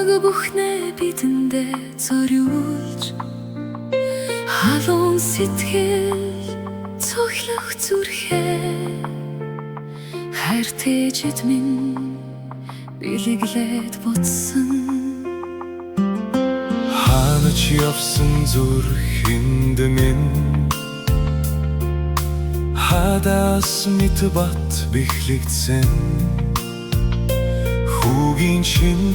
Өнгө бүхнээ бидэндээ зориулж халуун сэтгэл цоглох зүрхээ хайртэйчэд минь билеглээд буцсан. Ханаж явсан зүрхэнд минь хадаас мэт бат бэхлэгдсэн. Хүүгийн чин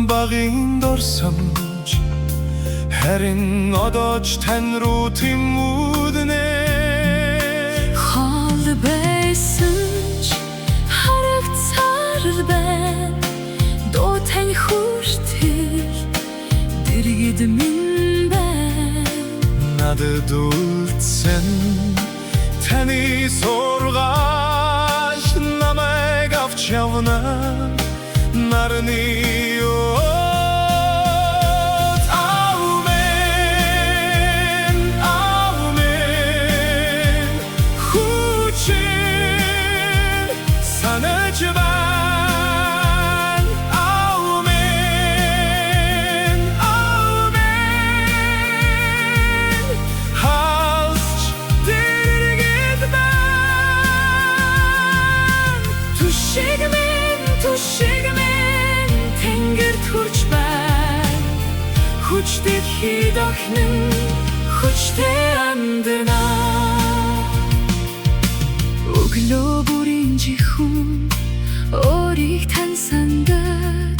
багийн дорсомж харин одоо ч тань руу тэмүүднэ. Хол байсан ч харагцаар л байна. Дуу тань хүртэл дэргэд минь байна. Надад үлдсэн таны сургаал намайг авч явна. Нарны ёот Амен, Амен. Хүчин санаж байна. Амен, Амен. Халж дэргэд байна. Түшиг минь тэнгэрт хүрч байна. Хүчтэй хэд охин хүчтэй амьдрна. Өглөө бүрийн жихэн өөрийг тань сандад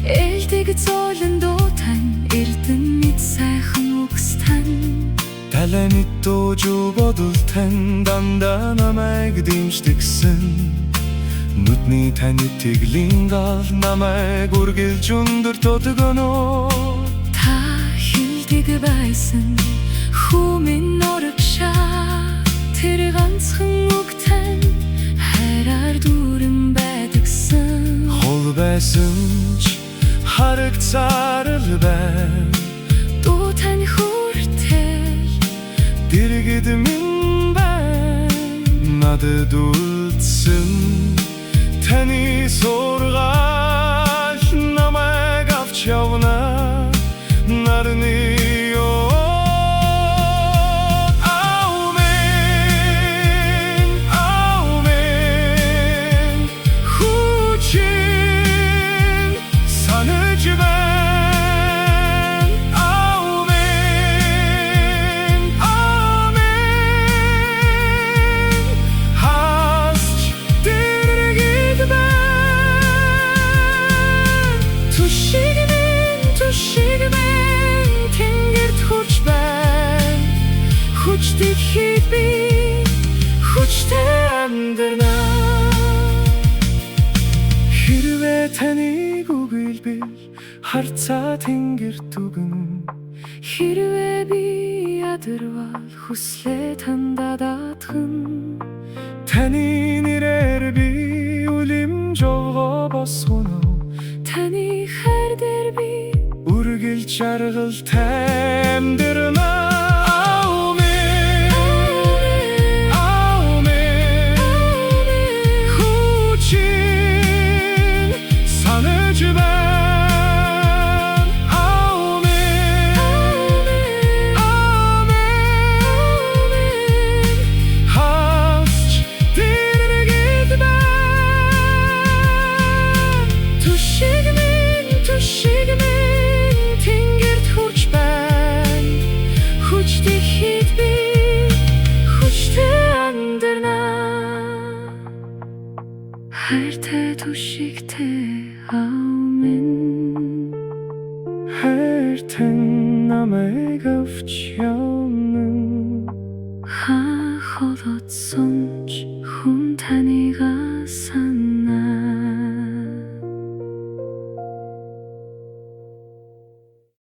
элдэг зоолон дуу тань эрдэн мэд сайхан үгс тань. Таланит дууж бодол тань дандаа намайг дэмждэгсэн. Нүдний таны тэглийн гал намайг үргэлж өндөр тодгоно. Та хилдэг байсан хүү минь урагшаа. Тэр ганцхан үг тань хайраар дүүрэн байдагсан. Хол байсан ч харагцаар л байна. Дуу тань хүртэл дэргэд минь байна. Надад үлдсэн таны сургаал намайг авч явна. Нарны ёот Амен, Амен. Хүчин санаж байна. Амен, Амен. Хасч дэргэд Түшиг минь тэнгэрт хүрч байна. Хүчтэй хэд би хүчтэй амьдрна. Хэрвээ таныг үгэлбэл харцаа тэнгэрт дүгэн. хэрвээ би ядарвал хүслээ тандаа даатган. Таны нэрээр би үлэм жолгоо босгоно. Таны хайр дээр би үргэлж жаргалтай амьдрна. Амен, Амен. Хүчин санаж байна. Амен, Амен. Хасч дэргэд байна. Түшиг минь тэнгэрт хүрч байна. Хүчтэй хэд би хүчтэй амьдрна. Хайртай түшигтэй Амен. хайртай намайг авч яв.